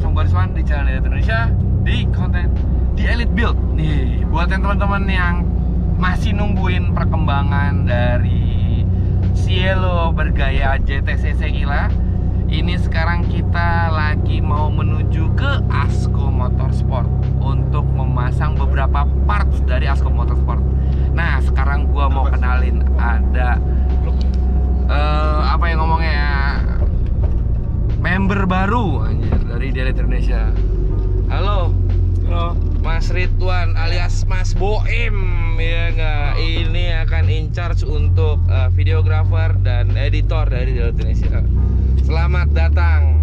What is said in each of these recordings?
Asmo Bariswan di channel Elite Indonesia di konten di Elite Build. Nih, buat yang teman-teman yang masih nungguin perkembangan dari Cielo bergaya JTCC Gila, ini sekarang kita lagi mau menuju ke Asko Motorsport untuk memasang beberapa parts dari Asko Motorsport. Nah, sekarang gua mau kenalin ada apa yang ngomongnya ya, member baru anjir dari Elite Indonesia. Halo. Halo, Mas Ridwan alias Mas Boim, ya nggak? Ini akan in charge untuk videographer dan editor dari Elite Indonesia. Selamat datang.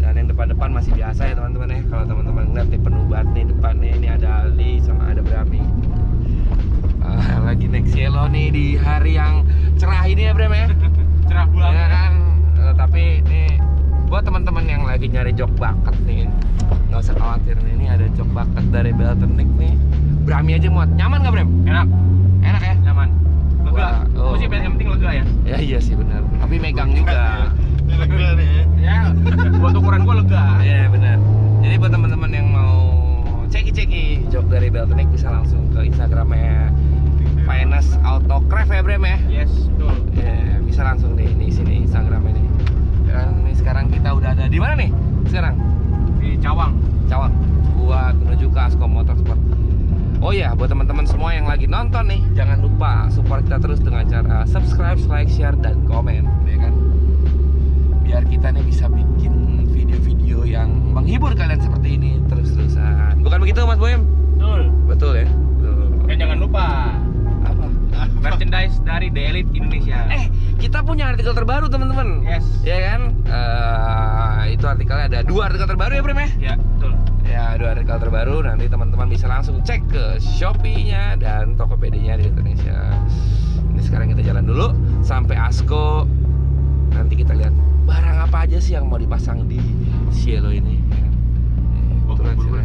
Dan yang depan-depan masih biasa ya teman-teman ya. Kalau teman-teman ngeliat nih penuh banget nih depannya, ini ada Ali sama ada Brami. Lagi naik Cielo nih di hari yang cerah ini ya Bram ya. Cerah banget ya kan. Tapi ini buat teman-teman yang lagi nyari jok baket nih, nggak usah khawatir nih, ini ada jok baket dari Beltenic nih. Brami aja muat. Nyaman nggak Bram? Enak. Enak ya? Nyaman. Lega. Wah, oh. Masih yang penting lega ya. Ya iya sih benar. Tapi megang juga. Ini lega nih. Ya, buat ukuran gua lega. Iya benar. Jadi buat teman-teman yang mau ceki-ceki jok dari Beltenic bisa langsung ke Instagramnya Finest Autocraft ya Bram ya. Yes, betul. Ya, bisa langsung nih di sini Instagram ini. Dan ini sekarang kita udah ada di mana nih? Sekarang Di Cawang. Cawang buat menuju ke Asko Motorsport. Oh ya, buat teman-teman semua yang lagi nonton nih, jangan lupa support kita terus dengan cara subscribe, like, share, dan komen, ya kan? Biar kita nih bisa bikin video-video yang menghibur kalian seperti ini terus-terusan. Bukan begitu Mas Boim? Betul. Betul ya? Betul. Dan jangan lupa Apa? merchandise dari The Elite Indonesia. Kita punya artikel terbaru teman-teman. Yes. Ya kan? Itu artikelnya ada 2 artikel terbaru ya Bram ya? Ya, betul. Ya, 2 artikel terbaru. Nanti teman-teman bisa langsung cek ke Shopee-nya dan Tokopedia-nya di Indonesia. Ini sekarang kita jalan dulu sampai Asko. Nanti kita lihat barang apa aja sih yang mau dipasang di Cielo ini. Ya.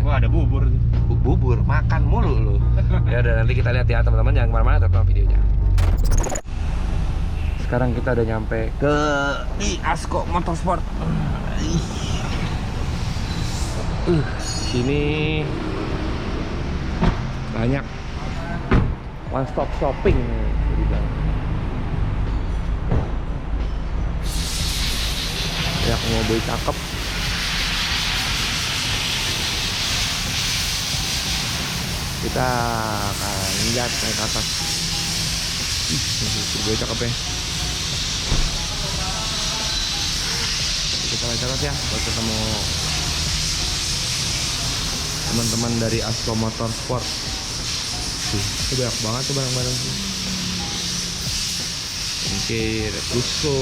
Wah, ada bubur tuh. Bubur, makan mulu lu. Ya udah, nanti kita lihat ya teman-teman, jangan kemana-mana, tonton videonya. Sekarang kita udah nyampe ke di Asko Motorsport. Sini banyak one stop shopping gitu. Banyak mobil cakep. Kita akan lihat naik ke atas. Mobil cakep ya. Kita naik ke atas ya buat ketemu teman-teman dari Asko Motorsport. Itu banyak banget tuh barang-barang tuh. Oke, Retuso,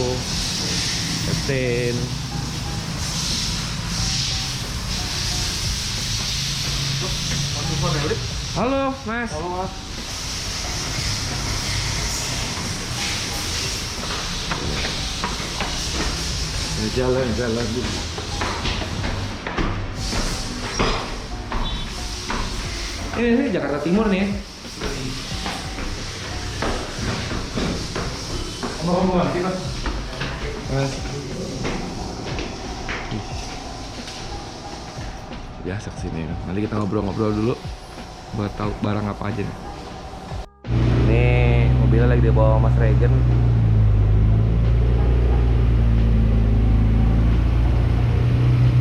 Eten. Halo Mas. Halo Mas. Jalan-jalan dulu. Ini Jakarta Timur nih. Ngomong-ngomong kita. Mas. Biasa kesini. Nanti kita ngobrol-ngobrol dulu buat tahu barang apa aja nih. Ini mobilnya lagi dibawa Mas Regen.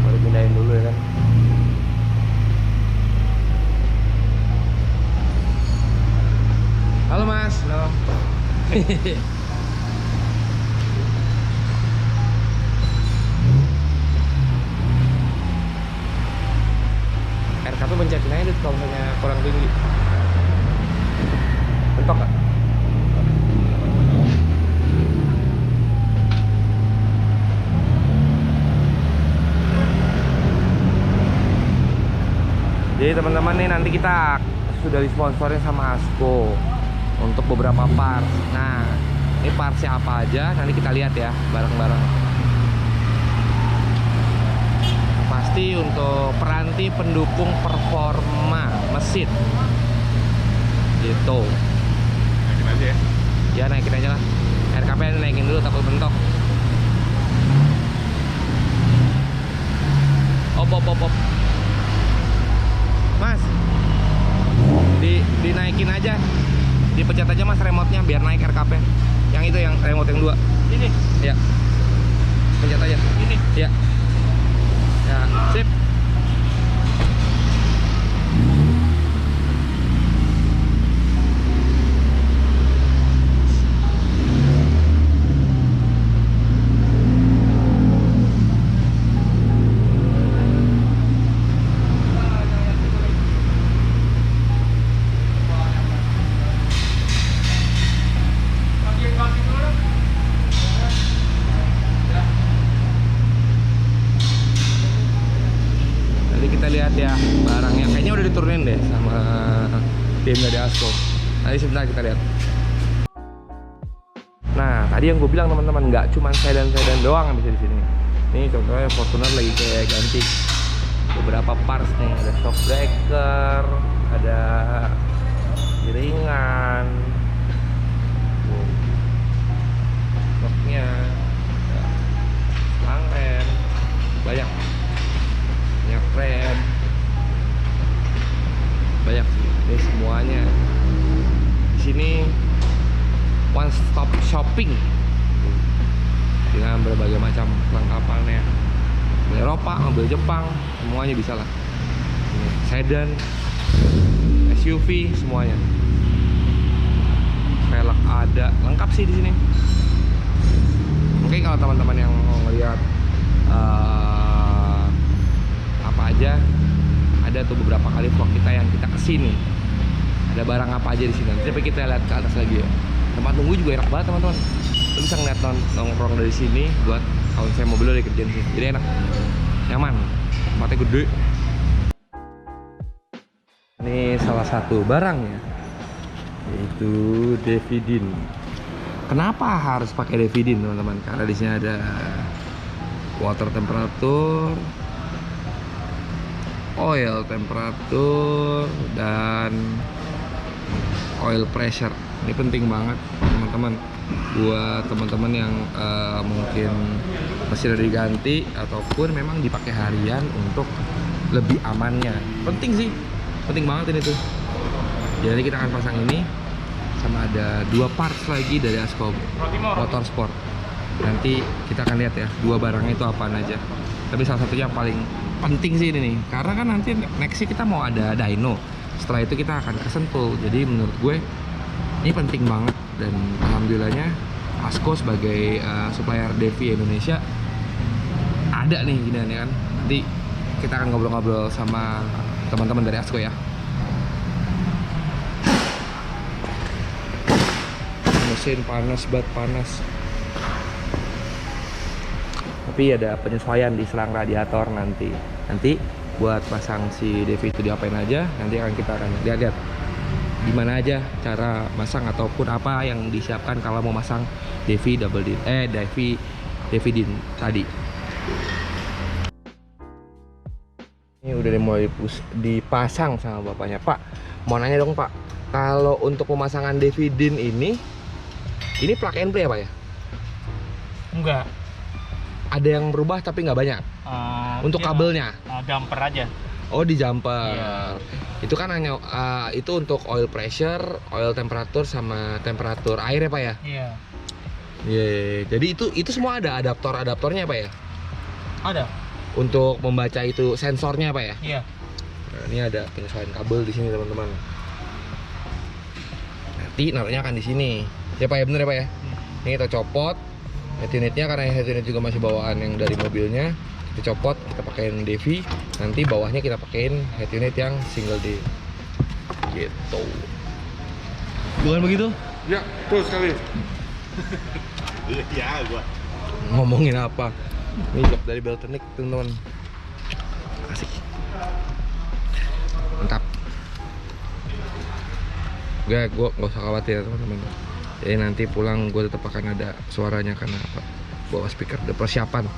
Baru pindahin dulu ya kan. Halo Mas. Halo. RKP pencetin aja deh kalau misalnya kurang tinggi. Bentok gak? Jadi teman-teman nih, nanti kita sudah disponsorin sama Asko untuk beberapa parts. Nah, ini partsnya apa aja nanti kita lihat ya bareng-bareng. Pasti untuk peranti pendukung performa mesin gitu. Naikin aja ya. Ya naikin aja lah. RKP naikin dulu takut bentok. Oh op. Mas, dinaikin aja, dipencet aja mas remote-nya biar naik RKP. Yang itu yang remote yang 2. Ini. Ya. Pencet aja. Ini. Ya. Ya, sip. Lihat ya barangnya, kayaknya udah diturunin deh sama tim dari Asko. Nanti sebentar kita lihat. Nah tadi yang gue bilang teman-teman, nggak cuma sedan doang yang bisa di sini. Nih contohnya Fortuner lagi kayak ganti beberapa parts nih, ada shock breaker, ada piringan, shocknya, selang rem, banyak rem, banyak sih. Ini semuanya di sini one stop shopping dengan berbagai macam kelengkapannya. Mobil Eropa, mobil Jepang, semuanya bisa lah. Ini sedan, SUV, semuanya. Velg ada, lengkap sih di sini. Mungkin kalau teman-teman yang mau ngeliat apa aja, ada tuh beberapa kali vlog kita yang kita kesini, ada barang apa aja di sini. Tapi kita lihat ke atas lagi ya. Tempat tunggu juga enak banget teman-teman. Lu bisa ngeliat nongkrong dari sini buat kalau saya mobil udah dikerjain sih. Jadi enak, nyaman, tempatnya gede. Ini salah satu barangnya, yaitu Devidin. Kenapa harus pakai Devidin teman-teman? Karena di sini ada water temperature, oil temperature, dan oil pressure. Ini penting banget teman-teman buat teman-teman yang mungkin mesin udah diganti ataupun memang dipakai harian untuk lebih amannya. Penting sih, penting banget ini tuh. Jadi kita akan pasang ini, sama ada 2 parts lagi dari Asko Motorsport. Nanti kita akan lihat ya 2 barangnya itu apaan aja. Tapi salah satunya yang paling penting sih ini nih, karena kan nanti next kita mau ada dyno. Setelah itu kita akan ke Sentul. Jadi menurut gue ini penting banget, dan alhamdulillahnya Asko sebagai supplier Devi Indonesia ada nih gini ya kan. Nanti kita akan ngobrol-ngobrol sama teman-teman dari Asko ya. Mesin panas banget, panas. Tapi ada penyesuaian di selang radiator nanti buat pasang si Devi itu diapain aja, nanti kita akan lihat gimana aja cara masang ataupun apa yang disiapkan kalau mau masang Devidin tadi. Ini udah mulai dipasang sama bapaknya. Pak, mau nanya dong Pak, kalau untuk pemasangan Devidin ini plug and play apa ya? Enggak. Ada yang berubah tapi nggak banyak. Untuk kabelnya? Jumper aja. Oh, di jumper. Iya. Itu kan hanya itu untuk oil pressure, oil temperature, sama temperatur air ya Pak ya? Iya. Iya. Jadi itu semua ada adaptornya Pak ya? Ada. Untuk membaca itu sensornya Pak ya? Iya. Nah, ini ada penyesuaian kabel di sini teman-teman. Nanti naruhnya akan di sini. Ya Pak ya, bener ya Pak ya? Ini kita copot head unitnya, karena head unit juga masih bawaan yang dari mobilnya. Kita copot, kita pakein Devi, nanti bawahnya kita pakein head unit yang single D gitu. Bukan begitu? Ya, betul sekali. Iya, gua. Ngomongin apa? Ini job dari Beltonic teman-teman. Asik, mantap. Gue nggak usah khawatir teman-teman. Jadi nanti pulang gue tetap akan ada suaranya, karena apa? Bawa speaker, udah persiapan.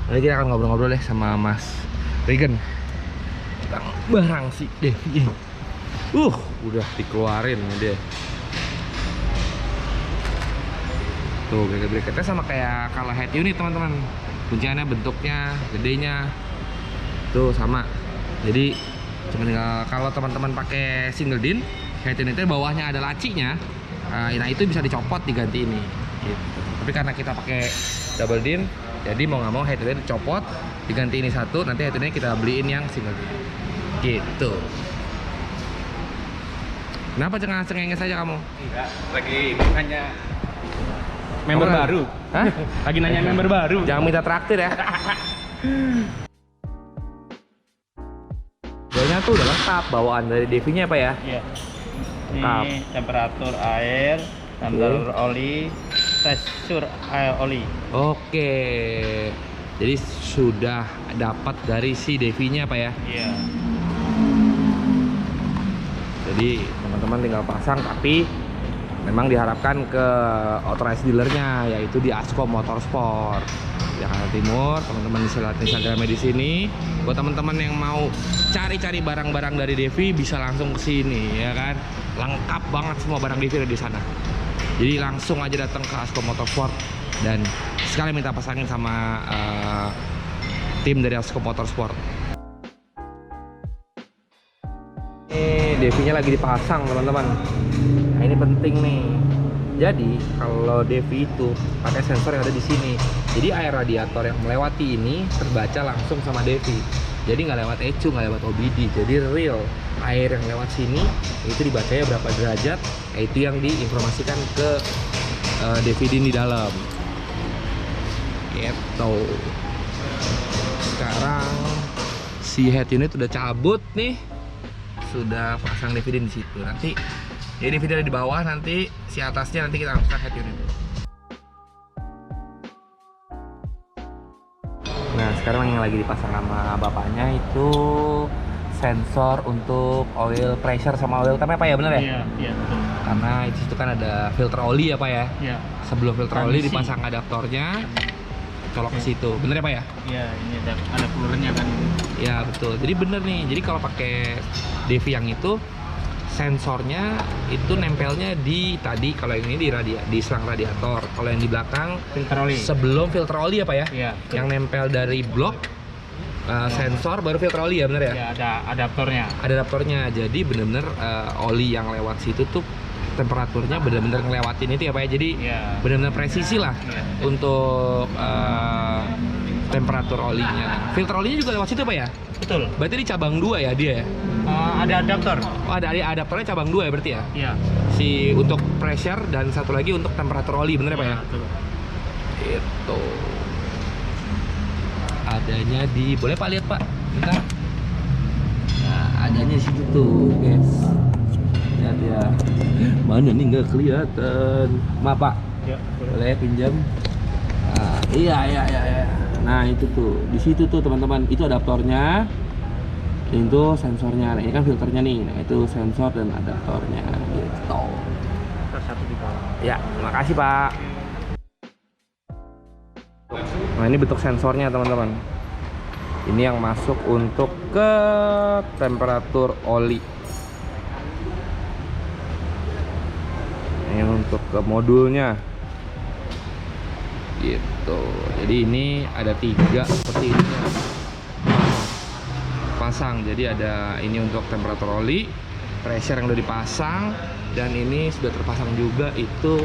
Nanti kita akan ngobrol-ngobrol deh sama Mas Regen tentang barang si Devi ini. Udah dikeluarin deh. Tuh bracket-bracketnya sama kayak kalau head unit teman-teman. Kunciannya bentuknya, gedenya tuh sama. Jadi cuma tinggal kalau teman-teman pakai single din, head unitnya bawahnya ada lacinya. Nah itu bisa dicopot diganti ini. Gitu. Tapi karena kita pakai double din, jadi mau nggak mau head unitnya dicopot, diganti ini satu. Nanti head unitnya kita beliin yang single din. Gitu. Kenapa cengenges saja kamu? Enggak, lagi nanya member baru. Hah? Lagi nanya member baru. Jangan minta traktir ya. Kayaknya tuh udah lengkap bawaan dari Devi-nya apa ya? Iya. Lengkap. Ini temperatur air, temperatur oli, pressure oli. Oke. Jadi sudah dapat dari si Devi-nya apa ya? Iya. Jadi teman-teman tinggal pasang, tapi memang diharapkan ke authorized dealernya, yaitu di Askom Motorsport Jakarta Timur. Teman-teman bisa lihat Instagramnya di sini. Buat teman-teman yang mau cari-cari barang-barang dari Devi bisa langsung ke sini, ya kan? Lengkap banget semua barang Devi ada di sana. Jadi langsung aja datang ke Askom Motorsport dan sekali minta pasangin sama tim dari Askom Motorsport. Ini Devi-nya lagi dipasang teman-teman. Nah ini penting nih. Jadi kalau Devi itu pakai sensor yang ada di sini. Jadi air radiator yang melewati ini terbaca langsung sama Devi. Jadi nggak lewat ECU, nggak lewat OBD. Jadi real air yang lewat sini itu dibacanya berapa derajat. Itu yang diinformasikan ke Devi di dalam. Gitu. Sekarang si head unit udah cabut nih. Sudah pasang Devi di situ. Nanti ini video di bawah, nanti si atasnya nanti kita angkat head unit. Nah sekarang yang lagi dipasang sama bapaknya itu sensor untuk oil pressure sama oil time apa ya, bener ya? Iya, iya betul. Karena itu kan ada filter oli ya Pak ya? Iya. Sebelum filter oli Transisi. dipasang adaptornya, colok ke situ. Bener ya Pak ya? Iya, ini ada coolernya kan. Ya betul. Jadi bener nih. Jadi kalau pakai Devi yang itu sensornya itu nempelnya di tadi, kalau yang ini di selang radiator. Kalau yang di belakang Filter oli. sebelum filter oli apa ya? Iya. Yang nempel dari blok sensor baru filter oli ya, bener ya? Ya, ada adaptornya. Ada adaptornya. Jadi bener-bener oli yang lewat situ tuh temperaturnya bener-bener ngelewatin itu ya Pak ya. Jadi Iya. bener-bener presisi lah Iya. untuk temperatur olinya. Filter olinya juga lewat situ Pak ya? Betul. Berarti di cabang 2 ya dia ya? Ada adaptor. Oh ada adaptornya cabang 2 ya berarti ya? Iya. Si untuk pressure dan satu lagi untuk temperatur oli, bener ya Pak ya? Betul. Itu adanya di, boleh Pak lihat Pak? Bentar. Nah adanya di situ tuh guys. Lihat ya. Mana nih nggak kelihatan? Maaf Pak, Ya, boleh pinjam? Nah, iya. Nah itu tuh, di situ tuh teman-teman, itu adaptornya, itu sensornya. Nah ini kan filternya nih. Nah itu sensor dan adaptornya gitu. Satu di bawah. Ya, makasih Pak. Nah ini bentuk sensornya teman-teman. Ini yang masuk untuk ke temperatur oli. Ini untuk ke modulnya. Gitu. Jadi ini ada 3 seperti ini. Pasang. Jadi ada ini untuk temperatur oli, pressure yang udah dipasang, dan ini sudah terpasang juga itu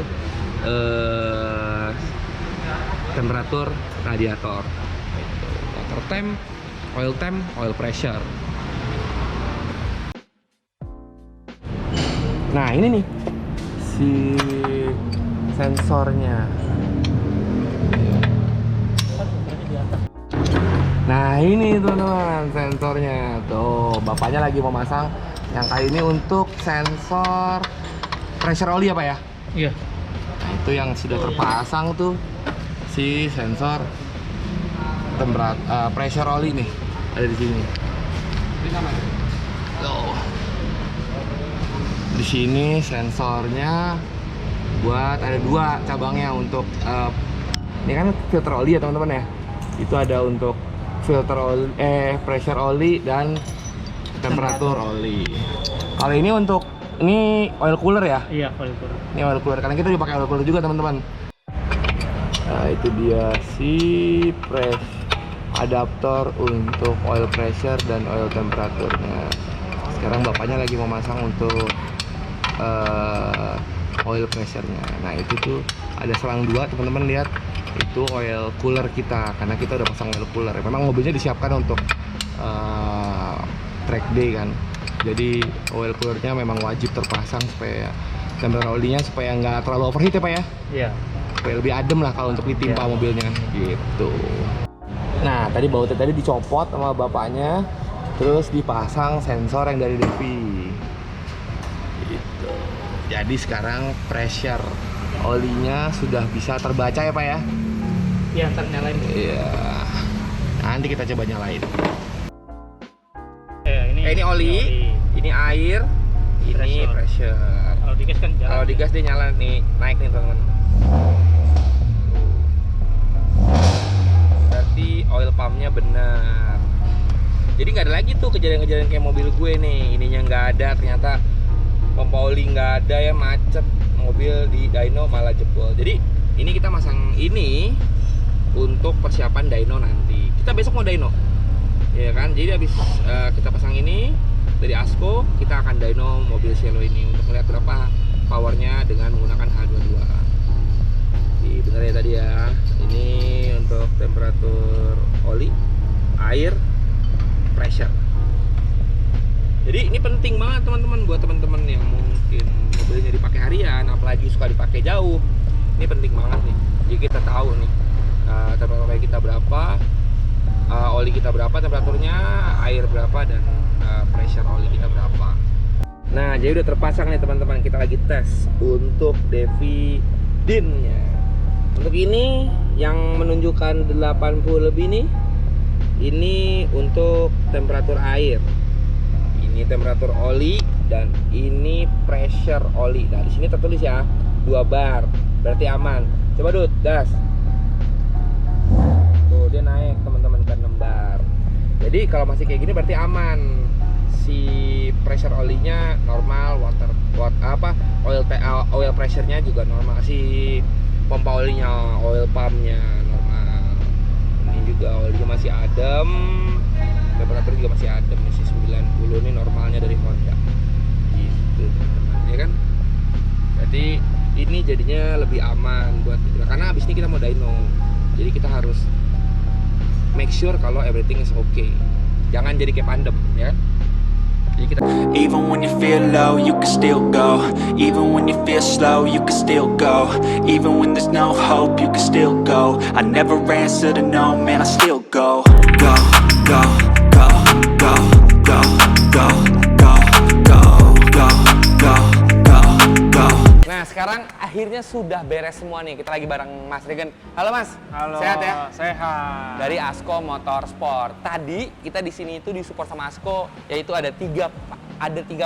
temperatur radiator. Water temp, oil pressure. Nah ini nih si sensornya. Nah ini teman-teman sensornya. Tuh bapaknya lagi mau masang yang kali ini untuk sensor pressure oli apa ya? Iya. Nah itu yang sudah terpasang tuh si sensor pressure oli nih, ada di sini. Tuh. Di sini sensornya buat ada 2 cabangnya untuk ini kan filter oli ya teman-teman ya. Itu ada untuk filter oli, pressure oli dan temperatur oli. Kalau ini untuk ini oil cooler ya? Iya, oil cooler. Ini oil cooler. Karena kita juga pakai oil cooler juga teman-teman. Nah, itu dia si adaptor untuk oil pressure dan oil temperaturnya. Sekarang bapaknya lagi memasang untuk oil pressure-nya. Nah, itu tuh ada selang dua, teman-teman lihat. Itu oil cooler kita, karena kita udah pasang oil cooler. Memang mobilnya disiapkan untuk track day kan. Jadi oil coolernya memang wajib terpasang supaya temperatur olinya supaya nggak terlalu overheat ya Pak ya. Iya. Supaya lebih adem lah kalau untuk ditimpa mobilnya gitu. Nah, tadi bautnya tadi dicopot sama bapaknya, terus dipasang sensor yang dari Devi. Gitu. Jadi sekarang pressure olinya sudah bisa terbaca ya Pak ya? Iya, ntar nyalain. Iya. Nanti kita coba nyalain. Ini oli, ini air, ini pressure. Kalau digas kan jalan. Kalau digas dia nyala nih, naik nih teman-teman. Berarti oil pumpnya benar. Jadi nggak ada lagi tuh kejadian-kejadian kayak mobil gue nih, ininya nggak ada, ternyata pompa oli nggak ada ya, macet, mobil di dyno malah jebol. Jadi ini kita masang ini untuk persiapan dyno nanti. Kita besok mau dyno, ya kan? Jadi habis kita pasang ini dari Asko, kita akan dyno mobil Cielo ini untuk melihat berapa powernya dengan menggunakan H22. Jadi bener ya tadi ya. Ini untuk temperatur oli, air, pressure. Jadi ini penting banget teman-teman buat teman-teman yang mungkin mobilnya dipakai harian, apalagi suka dipakai jauh. Ini penting banget nih. Jadi kita tahu nih temperatur kita berapa, oli kita berapa temperaturnya, air berapa, dan pressure oli kita berapa. Nah, jadi udah terpasang nih teman-teman. Kita lagi tes untuk Devi DIN-nya. Untuk ini yang menunjukkan 80 lebih nih, ini untuk temperatur air, ini temperatur oli, dan ini pressure oli. Nah, di sini tertulis ya 2 bar, berarti aman. Coba Dut, gas. Tuh dia naik teman-teman ke 6 bar. Jadi kalau masih kayak gini berarti aman. Si pressure olinya normal, oil pressure-nya juga normal, si pompa olinya, oil pumpnya normal. Ini juga olinya masih adem, temperatur juga masih adem, masih 90 ini normalnya dari Honda. Gitu teman-teman, ya kan? Berarti ini jadinya lebih aman buat kita, karena abis ini kita mau dyno. Jadi kita harus make sure kalau everything is okay. Jangan jadi kayak pandem, ya kan? Even when you feel low, you can still go. Even when you feel slow, you can still go. Even when there's no hope, you can still go. I never answer to no, man, I still go. Go, go, go, go, go, go, go, go, go, go, go, go. Nah, sekarang akhirnya sudah beres semua nih. Kita lagi bareng Mas Regen. Halo Mas. Halo. Sehat ya? Sehat. Dari Asko Motorsport. Tadi kita di sini itu disupport sama Asko, yaitu ada tiga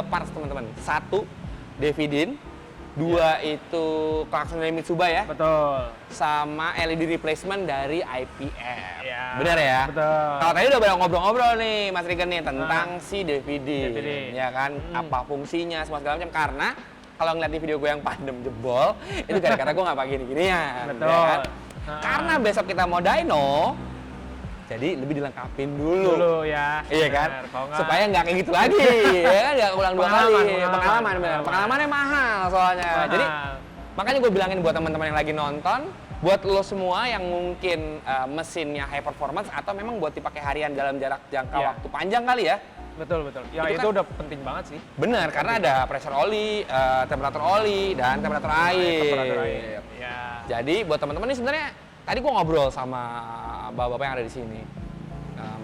parts teman-teman. 1 Devi DIN, 2 itu klakson dari Mitsuba ya. Betul. Sama LED replacement dari IPF. Ya, Benar ya? betul. Kalau tadi udah bareng ngobrol-ngobrol nih Mas Regen nih tentang si Devi DIN. Ya kan? Apa fungsinya semua segala macam, karena kalau ngeliat di video gue yang pandem jebol, itu gara-gara gue nggak pakai gini-ginian. Betul. Ya kan? Karena besok kita mau dyno, jadi lebih dilengkapin dulu ya. iya kan? Bener, Supaya nggak kayak gitu lagi, ya kan? Nggak ulang 2 kali. Pengalaman bener. Pengalamannya mahal soalnya. Mahal. Jadi makanya gue bilangin buat teman-teman yang lagi nonton, buat lo semua yang mungkin mesinnya high performance atau memang buat dipakai harian dalam jarak jangka Iya. waktu panjang kali ya. Betul. Ya itu Itu kan udah penting banget sih. bener, karena ada pressure oli, temperatur oli, dan temperatur air. Temperatur air. Ya. Jadi buat teman-teman ini sebenarnya tadi gua ngobrol sama bapak-bapak yang ada di sini.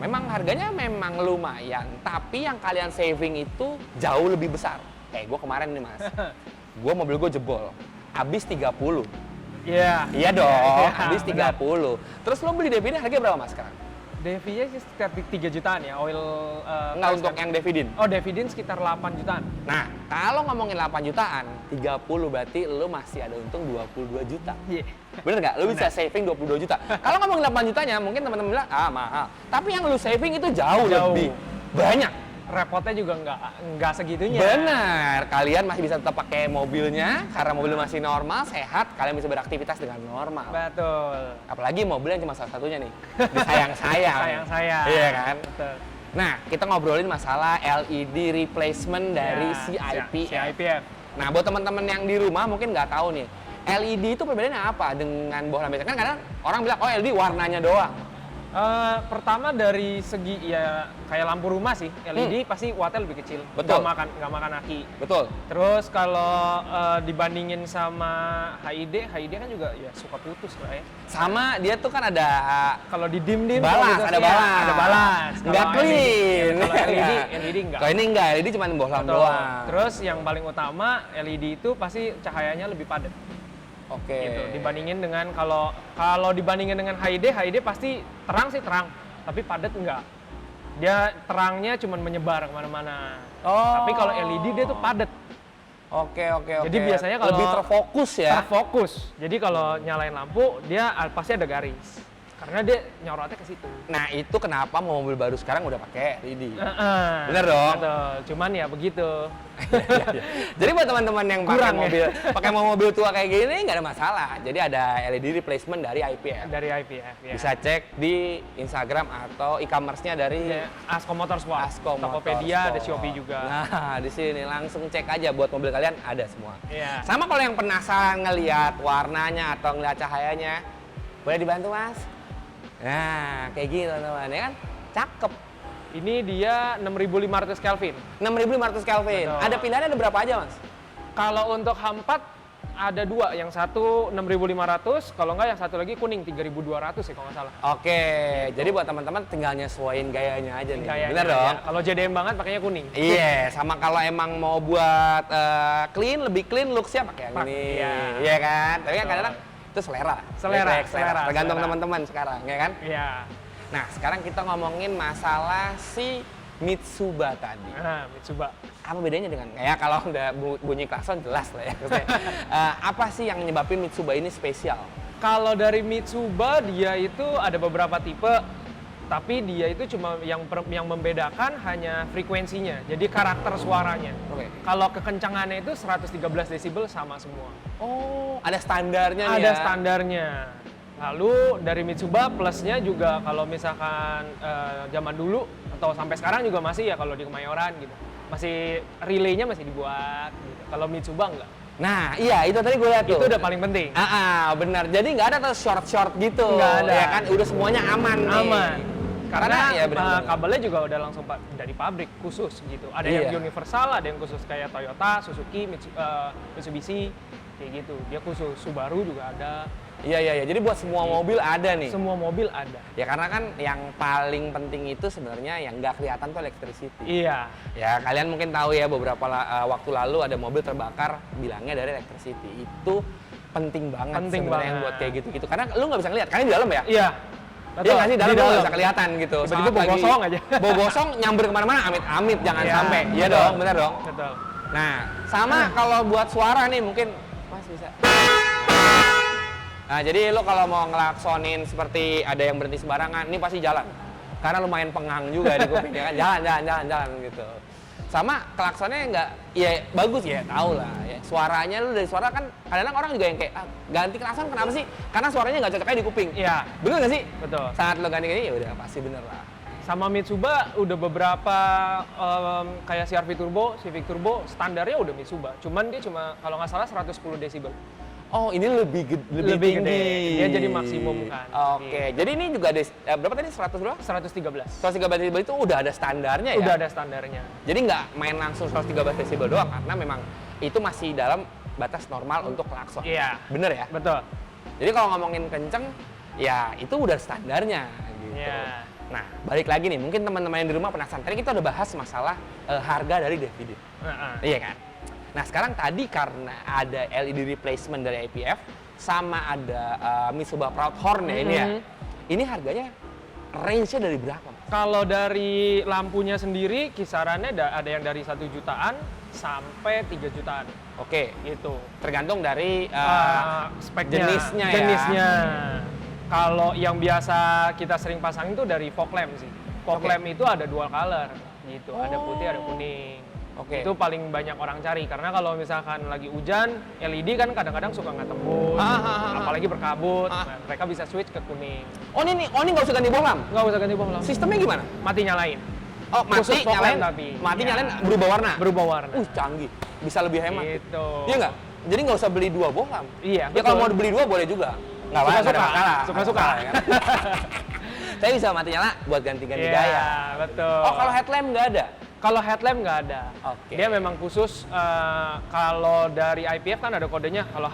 Memang harganya memang lumayan, tapi yang kalian saving itu jauh lebih besar. Kayak gua kemarin nih Mas, mobil gua jebol, habis 30. Iya. Iya dong, Iya, habis 30. Terus lo beli Devi harganya berapa Mas sekarang? Devi-nya sih sekitar 3 jutaan ya, oil Enggak, untuk yang Devi DIN. Oh, Devi DIN sekitar 8 jutaan. Nah, kalau ngomongin 8 jutaan, 30 berarti lo masih ada untung 22 juta. Iya. Bener nggak? Lo bisa saving 22 juta. Kalau ngomongin 8 jutanya, mungkin teman-teman bilang, mahal. Tapi yang lo saving itu jauh lebih banyak. repotnya juga nggak segitunya. Benar, kalian masih bisa tetap pakai mobilnya karena mobil masih normal, sehat, kalian bisa beraktivitas dengan normal. Betul. Apalagi mobil yang cuma salah satunya nih, disayang-sayang. Sayang-sayang. Iya kan? Betul. Nah, kita ngobrolin masalah LED replacement dari CIPF. CIPF. Nah, buat teman-teman yang di rumah mungkin nggak tahu nih, LED itu perbedaannya apa dengan bohlam biasa? Kan kadang orang bilang, oh LED warnanya doang. Pertama dari segi ya kayak lampu rumah sih, LED pasti wattnya lebih kecil. Betul. Nggak makan aki. Betul. Terus kalau dibandingin sama HID kan juga ya suka putus lah ya. Sama dia tuh kan ada Kalau di dim-dim balas, kalau gitu ada sih, ya, balas. ada balas. Nggak Kalau clean. LED enggak. Kalau ini enggak, LED cuma bohlam Betul. doang. Terus yang paling utama LED itu pasti cahayanya lebih padat. Oke. Gitu. Dibandingin dengan kalau dibandingin dengan HID pasti terang sih terang, tapi padat enggak. Dia terangnya cuma menyebar kemana-mana. Oh. Tapi kalau LED dia tuh padat. Oke. Jadi biasanya kalau lebih terfokus ya. Terfokus. Jadi kalau nyalain lampu dia pasti ada garis. Karena dia nyorotnya ke situ. Nah, itu kenapa mobil baru sekarang udah pakai LED. Bener Bener dong? Betul. Cuman ya begitu. Jadi buat teman-teman yang pakai Kurang ya? mobil, pakai mobil tua kayak gini nggak ada masalah. Jadi ada LED replacement dari IPF. Dari IPF ya. Bisa cek di Instagram atau e-commerce-nya dari Ya, Asko Motorsport. Asko Tokopedia, ada Motorsport. Shopee juga. Nah, di sini langsung cek aja buat mobil kalian ada semua. Iya. Sama kalau yang penasaran ngelihat warnanya atau ngelihat cahayanya, boleh dibantu Mas? Nah, kayak gitu teman-teman, ya kan? Cakep. Ini dia 6500 Kelvin. 6500 Kelvin. Betul. Ada pilihannya ada berapa aja, Mas? Kalau untuk H4 ada dua, yang satu 6500, kalau enggak yang satu lagi kuning 3200 ya kalau nggak salah. Oke, jadi buat teman-teman tinggal nyesuaiin gayanya aja nih. Gayanya Bener dong? ya. Kalau JDM banget pakainya kuning. Iya, sama kalau emang mau buat clean, lebih clean looks-nya pakai yang ini. Iya. Iya kan? Tapi kan Betul. kadang-kadang itu selera. Selera, Baik-baik, selera, tergantung selera. teman-teman sekarang, ya kan? Iya. Nah, sekarang kita ngomongin masalah si Mitsuba tadi. Nah, Mitsuba. Apa bedanya dengan, ya kalau udah bunyi klakson jelas lah ya. Maksudnya, apa sih yang nyebabin Mitsuba ini spesial? Kalau dari Mitsuba dia itu ada beberapa tipe, tapi dia itu cuma yang membedakan hanya frekuensinya, jadi karakter suaranya. Oke. Kalau kekencangannya itu 113 desibel sama semua. Oh, ada standarnya nih Ada ya? standarnya. Lalu dari Mitsuba plusnya juga kalau misalkan zaman dulu atau sampai sekarang juga masih ya kalau di Kemayoran gitu. Masih relaynya masih dibuat gitu. Kalau Mitsuba enggak. Nah, iya itu tadi gue lihat tuh. Itu udah paling penting. Benar. Jadi nggak ada tuh short-short gitu. Nggak ada. Ya kan, udah semuanya aman nih. Aman. Karena ya benar. kabelnya juga udah langsung dari pabrik khusus gitu. Ada yang universal, ada yang khusus kayak Toyota, Suzuki, Mitsubishi kayak gitu. Dia khusus, Subaru juga ada. Iya. Jadi buat semua mobil ada nih. Semua mobil ada. Ya karena kan yang paling penting itu sebenarnya yang nggak kelihatan tuh electricity. Iya. Ya kalian mungkin tahu ya beberapa waktu lalu ada mobil terbakar bilangnya dari electricity. Itu penting banget Penting sebenarnya banget. buat kayak gitu-gitu. Karena lu nggak bisa ngeliat, karena di dalam ya. Iya. Iya nggak sih, dalam Di nggak bisa kelihatan gitu. Tiba-tiba Saat bau lagi gosong aja. Bau gosong nyamber kemana-mana, amit-amit jangan Iya, sampai. Iya betul. dong, benar dong. Betul. Nah, sama kalau buat suara nih mungkin Mas bisa. Nah, jadi lo kalau mau ngelaksonin seperti ada yang berhenti sembarangan, ini pasti jalan. Karena lumayan pengang juga di kuping ya kan. Jalan gitu. Sama klaksonnya nggak, ya bagus ya, tau lah. Ya. Suaranya lu dari suara kan, kadang-kadang orang juga yang kayak, ganti klakson kenapa sih? Karena suaranya nggak cocoknya di kuping. Iya. Bener nggak sih? Betul. Saat lo ganti ini, ya udah pasti bener lah. Sama Mitsuba udah beberapa kayak CR-V Turbo, Civic Turbo, standarnya udah Mitsuba. Cuman dia cuma kalau nggak salah 110 desibel. Oh, ini lebih Lebih tinggi. gede. Dia jadi maksimum kan. Oke, jadi ini juga ada, berapa tadi? 100 berapa? 113. 113 desibel itu udah ada standarnya ya? Udah ada standarnya. Jadi nggak main langsung 113 desibel doang, karena memang itu masih dalam batas normal untuk klakson. Iya. Bener ya? Betul. Jadi kalau ngomongin kenceng, ya itu udah standarnya gitu. Iya. Nah, balik lagi nih, mungkin teman-teman yang di rumah penasaran. Tadi kita udah bahas masalah harga dari DVD. Iya kan? Nah, sekarang tadi karena ada LED replacement dari IPF, sama ada Mitsuba Proudhorn ya ini ya. Ini harganya range-nya dari berapa, Mas? Kalau dari lampunya sendiri kisarannya ada yang dari 1 jutaan sampai 3 jutaan. Oke, Gitu. tergantung dari Speknya, jenisnya ya. jenisnya. Kalau yang biasa kita sering pasangin tuh dari fog lamp sih. Fog Oke. lamp itu ada dual color. gitu. Ada putih, ada kuning. Oke. Itu paling banyak orang cari karena kalau misalkan lagi hujan, LED kan kadang-kadang suka nggak tembus, apalagi berkabut. Nah, mereka bisa switch ke kuning. Oh ini nggak usah ganti bohlam. Nggak usah ganti bohlam. Sistemnya gimana? Mati nyalain. Oh Khusus mati fog nyalain, lamp tapi. mati Ya. nyalain berubah warna. Berubah warna. Canggih. Bisa lebih hemat. Gitu. Iya nggak? Jadi nggak usah beli 2 bohlam. Iya. Ya kalau mau beli 2 boleh juga. Nggak apa-apa. Suka-suka. nggak ada masalah. Suka-suka. Nggak apa-apa, ya kan? Tapi bisa mati nyala buat ganti-ganti Iya, gaya. betul. Oh kalau headlamp nggak ada? Kalau headlamp nggak ada. Oke. Dia memang khusus kalau dari IPF kan ada kodenya. Kalau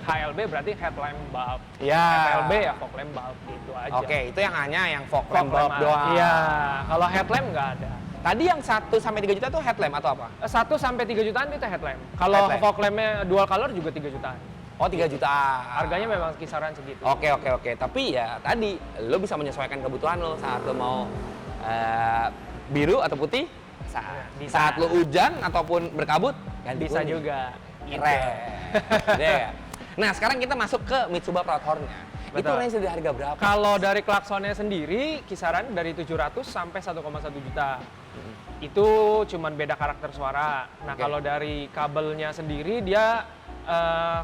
HLB berarti headlamp bulb. Iya. FLB ya fog lamp bulb gitu aja. Oke, itu yang hanya yang fog Fog lamp bulb lamp. doang. Iya. Kalau headlamp nggak ada. Tadi yang 1 sampai 3 juta tuh headlamp atau apa? 1 sampai 3 jutaan itu headlamp. Kalau Headlamp. fog lampnya dual color juga 3 jutaan. Oh 3 juta. Harganya memang kisaran segitu. Oke. Tapi ya tadi lo bisa menyesuaikan kebutuhan lo saat lo mau biru atau putih. Bisa. Saat lo hujan ataupun berkabut ganti Bisa kuning. juga. Gitu. Keren. Deh. Nah sekarang kita masuk ke Mitsubishi Proudhorn-nya. Itu Betul. range dari harga berapa? Kalau dari klaksonnya sendiri kisaran dari 700 sampai 1,1 juta. Itu cuman beda karakter suara. Nah, Oke. kalau dari kabelnya sendiri dia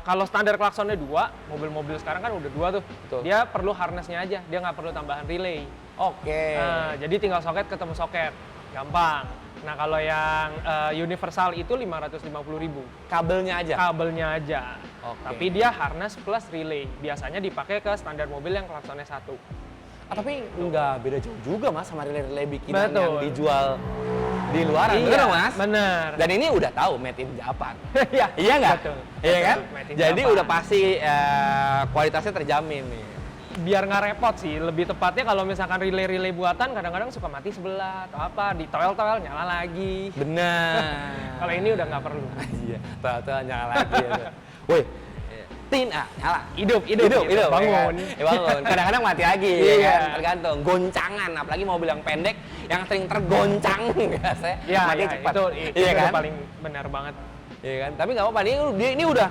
kalau standar klaksonnya 2, mobil-mobil sekarang kan udah 2 tuh. Betul. Dia perlu harnessnya aja, dia nggak perlu tambahan relay. Oke. Nah, jadi tinggal soket ketemu soket. Gampang. Nah, kalau yang universal itu 550.000. Kabelnya aja. Kabelnya aja. Oke. Tapi dia harness plus relay. Biasanya dipakai ke standar mobil yang klaksonnya 1. Tapi nggak beda jauh juga mas sama relay-relay bikinan Betul. yang dijual di luaran, bener dong, mas? Bener. Dan ini udah tahu made in Japan. Iya, Iya nggak? betul. Iya kan? Betul, made in Jadi Japan. udah pasti kualitasnya terjamin nih. Biar nggak repot sih, lebih tepatnya kalau misalkan relay-relay buatan kadang-kadang suka mati sebelah atau apa, ditoel-toel nyala lagi. Benar. Kalau ini udah nggak perlu. Iya, tuh nyala lagi. Ya. Woi, tin nyala. Hidup, Hidup, bangun. Ya, bangun. Kadang-kadang mati lagi, Iya. ya kan? Tergantung. Goncangan, apalagi mobil yang pendek, yang sering tergoncang biasanya Iya, mati iya, cepat. itu Iya kan? paling benar banget. Iya kan? Tapi nggak apa-apa, ini udah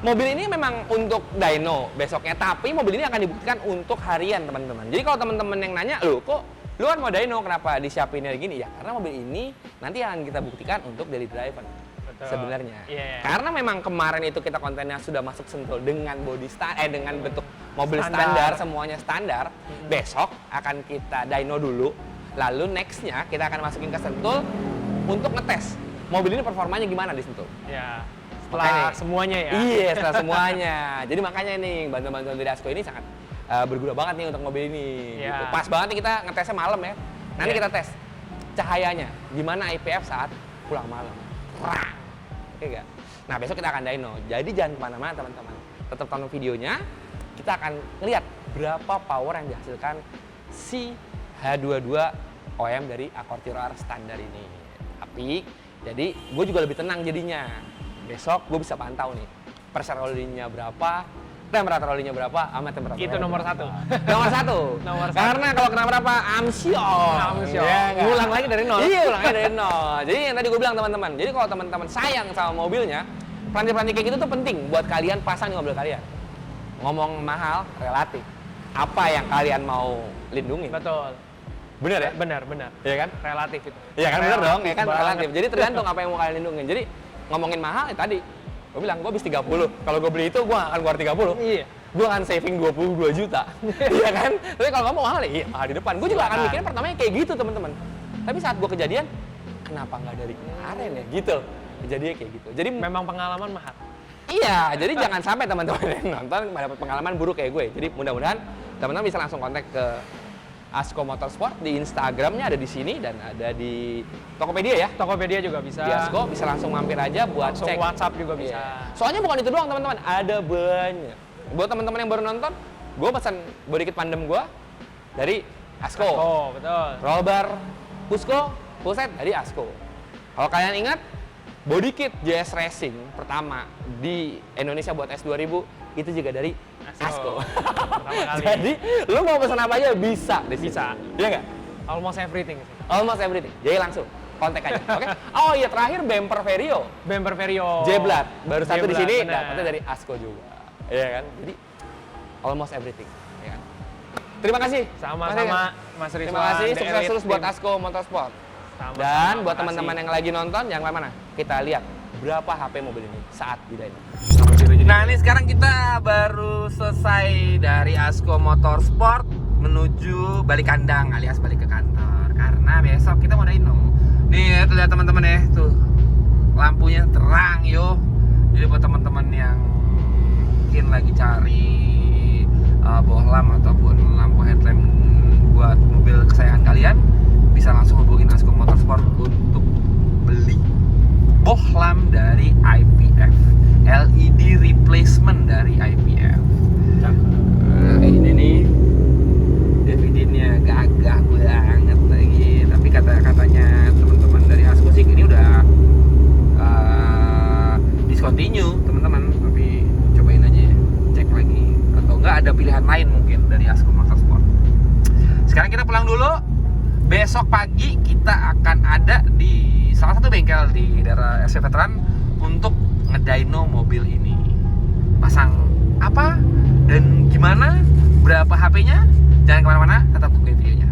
mobil ini memang untuk dyno besoknya, tapi mobil ini akan dibuktikan untuk harian teman-teman. Jadi kalau teman-teman yang nanya, loh kok lu kan mau dyno, kenapa disiapinnya gini? Ya karena mobil ini nanti akan kita buktikan untuk daily driver. Sebenarnya. Iya. Karena memang kemarin itu kita kontennya sudah masuk Sentul dengan body dengan bentuk mobil Standar. standar, semuanya standar. Besok akan kita dyno dulu, lalu nextnya kita akan masukin ke Sentul untuk ngetes mobil ini performanya gimana di Sentul. Ya, Makanya. setelah semuanya ya. Iya, setelah semuanya. Jadi makanya nih bantuan-bantuan dari Asko ini sangat berguna banget nih untuk mobil ini. Iya. Gitu. Pas banget nih kita ngetesnya malam ya. Nanti Iya. kita tes cahayanya gimana IPF saat pulang malam. Rang. Oke gak? Nah besok kita akan dyno. Jadi jangan kemana-mana teman-teman. Tetap tonton videonya. Kita akan lihat berapa power yang dihasilkan si H22 OM dari Accorti RR standar ini. Tapi jadi gue juga lebih tenang jadinya. Besok gue bisa pantau nih pressure rollingnya berapa, temperatur rollingnya berapa, sama temperatur. Itu nomor 1. Nomor satu. Nomor satu. Karena kalau kenapa-napa, amsyong. Amsyong. Iya nggak? Ngulang lagi dari nol. Iya, ulang lagi dari nol. Jadi yang tadi gue bilang teman-teman. Jadi kalau teman-teman sayang sama mobilnya, pelantik-pelantik kayak gitu tuh penting buat kalian pasang di mobil kalian. Ngomong mahal, relatif. Apa yang kalian mau lindungi? Betul. Bener ya? Benar. Iya kan? Relatif itu. Iya kan bener dong, ya kan banget. relatif. Jadi tergantung apa yang mau kalian lindungin. Jadi ngomongin mahal ya tadi. Gue bilang gue habis 30. Kalau gue beli itu gue akan keluar 30. Iya. Gue akan saving 22 juta. Iya kan? Tapi kalau kamu mahal ya, iya mahal di depan. Gue juga akan Silakan. mikirnya pertamanya kayak gitu teman-teman. Tapi saat gue kejadian, kenapa nggak dari kemarin ya? Gitu. Kejadiannya kayak gitu. Jadi Memang pengalaman mahal. iya, jadi jangan sampai teman-teman yang nonton dapat pengalaman buruk kayak gue. Jadi mudah-mudahan teman-teman bisa langsung kontak ke Asko Motorsport di Instagramnya ada di sini dan ada di Tokopedia ya. Tokopedia juga bisa. Di Asko bisa langsung mampir aja buat Langsung cek. WhatsApp juga bisa. Iya. Soalnya bukan itu doang teman-teman, ada banyak. Buat teman-teman yang baru nonton, gue pesan body kit pandem gue dari Asko. Oh, betul. Roll bar Pusko, full set dari Asko. Kalau kalian ingat, body kit JS Racing pertama di Indonesia buat S2000 itu juga dari Asko. Pertama kali. Jadi, lu mau pesan apa aja bisa di sini. Bisa. Iya nggak? Almost everything sih. Almost everything. Jadi langsung kontak aja. Oke. Oh iya terakhir bumper Vario. Bumper Vario. J-Blad baru satu di J-Blad, sini, benar. dapatnya dari Asko juga. Iya kan? Jadi almost everything. Ya kan? Terima kasih. Sama-sama Mas Rizwan. Terima kasih. Sukses The Elite terus buat Team. Asko Motorsport. Dan buat makasih. teman-teman yang lagi nonton, jangan kemana-mana. Kita lihat berapa HP mobil ini saat di dyno. Nah ini sekarang kita baru selesai dari Asko Motorsport menuju balik kandang alias balik ke kantor. Karena besok kita mau dyno. Nih ya, tuh lihat teman-teman ya, tuh lampunya terang yo. Jadi buat teman-teman yang mungkin lagi cari bohlam ataupun lampu headlamp buat mobil kesayangan kalian, bisa langsung hubungin Asko Motorsport untuk beli bohlam dari IPF, LED replacement dari IPF. Ini nih DVD-nya gagah banget lagi. Tapi katanya teman-teman dari Asko sih ini udah discontinue teman-teman. Tapi cobain aja ya, cek lagi. Atau enggak ada pilihan lain mungkin dari Asko Motorsport. Sekarang kita pulang dulu. Besok pagi kita akan ada di salah satu bengkel di daerah SV Veteran untuk ngedyno mobil ini. Pasang apa dan gimana, berapa HP-nya, jangan kemana-mana, tetap tungguin videonya.